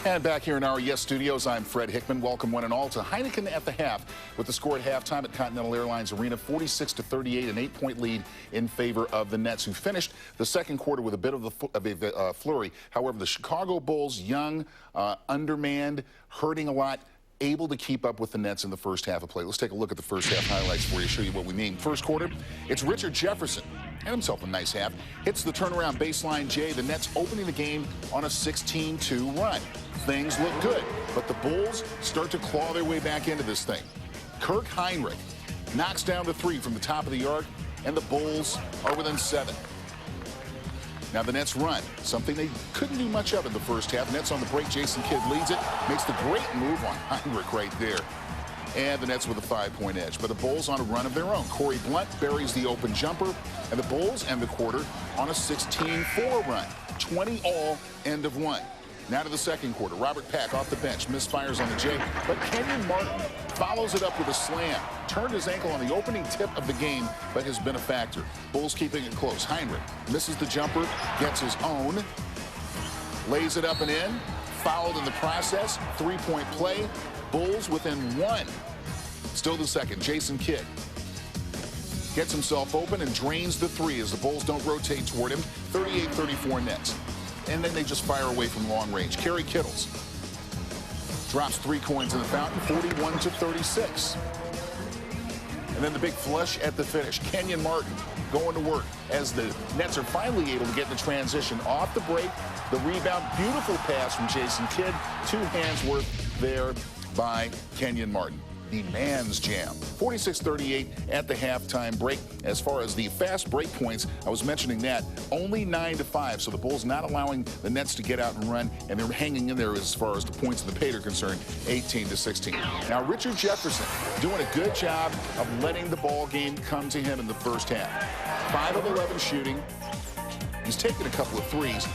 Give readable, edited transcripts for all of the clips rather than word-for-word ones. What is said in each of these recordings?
And back here in our Yes Studios, I'm Fred Hickman. Welcome one and all to Heineken at the Half, with the score at halftime at Continental Airlines Arena, 46-38, an 8-point lead in favor of the Nets, who finished the second quarter with a bit of a flurry. However, the Chicago Bulls, young, undermanned, hurting a lot, able to keep up with the Nets in the first half of play. Let's take a look at the first half highlights for you, show you what we mean. First quarter, it's Richard Jefferson. Had himself a nice half. Hits the turnaround baseline J. The Nets opening the game on a 16-2 run. Things look good, but the Bulls start to claw their way back into this thing. Kirk Hinrich knocks down the three from the top of the arc, and the Bulls are within 7. Now the Nets run, something they couldn't do much of in the first half. Nets on the break, Jason Kidd leads it, makes the great move on Hinrich right there. And the Nets with a 5-point edge. But the Bulls on a run of their own. Corey Blunt buries the open jumper, and the Bulls end the quarter on a 16-4 run. 20 all, end of 1. Now to the second quarter. Robert Pack off the bench, misfires on the J, but Kenyon Martin follows it up with a slam. Turned his ankle on the opening tip of the game, but has been a factor. Bulls keeping it close. Hinrich misses the jumper, gets his own, lays it up and in, fouled in the process. 3-point play. Bulls within 1. Still the second. Jason Kidd gets himself open and drains the three as the Bulls don't rotate toward him. 38-34 Nets. And then they just fire away from long range. Kerry Kittles drops 3 coins in the fountain, 41-36. And then the big flush at the finish. Kenyon Martin going to work as the Nets are finally able to get the transition off the break. The rebound, beautiful pass from Jason Kidd. 2 hands worth there by Kenyon Martin. The man's jam. 46-38 at the halftime break. As far as the fast break points, I was mentioning that, only 9-5. So the Bulls not allowing the Nets to get out and run, and they're hanging in there as far as the points of the paint are concerned, 18-16. Now Richard Jefferson doing a good job of letting the ball game come to him in the first half. 5 of 11 shooting. He's taken a couple of threes.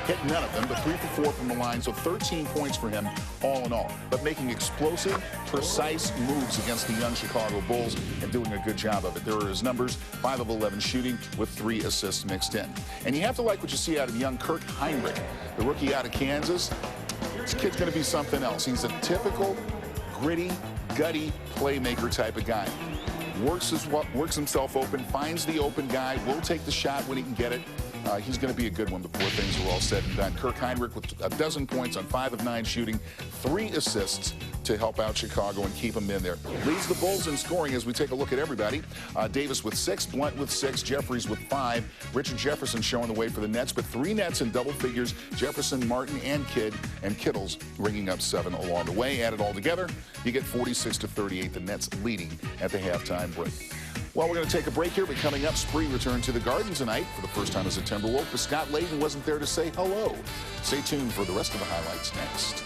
Hit none of them, but 3 for 4 from the line, so 13 points for him all in all. But making explosive, precise moves against the young Chicago Bulls and doing a good job of it. There are his numbers, 5 of 11 shooting with 3 assists mixed in. And you have to like what you see out of young Kirk Hinrich, the rookie out of Kansas. This kid's going to be something else. He's a typical, gritty, gutty playmaker type of guy. Works himself open, finds the open guy, will take the shot when he can get it. He's going to be a good one before things are all said and done. Kirk Hinrich with 12 points on 5 of 9 shooting, 3 assists to help out Chicago and keep them in there. Leads the Bulls in scoring as we take a look at everybody. Davis with 6, Blunt with 6, Jeffries with 5. Richard Jefferson showing the way for the Nets, but 3 Nets in double figures. Jefferson, Martin, and Kidd, and Kittles ringing up 7 along the way. Add it all together, you get 46-38, the Nets leading at the halftime break. Well, we're going to take a break here, but coming up, Spree returned to the Garden tonight for the first time as a Timberwolf, but Scott Layden wasn't there to say hello. Stay tuned for the rest of the highlights next.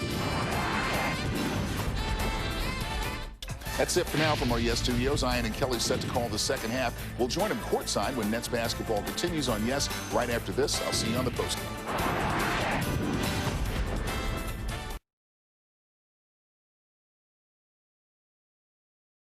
That's it for now from our Yes Studios. Ian and Kelly set to call the second half. We'll join them courtside when Nets basketball continues on Yes right after this. I'll see you on the postgame.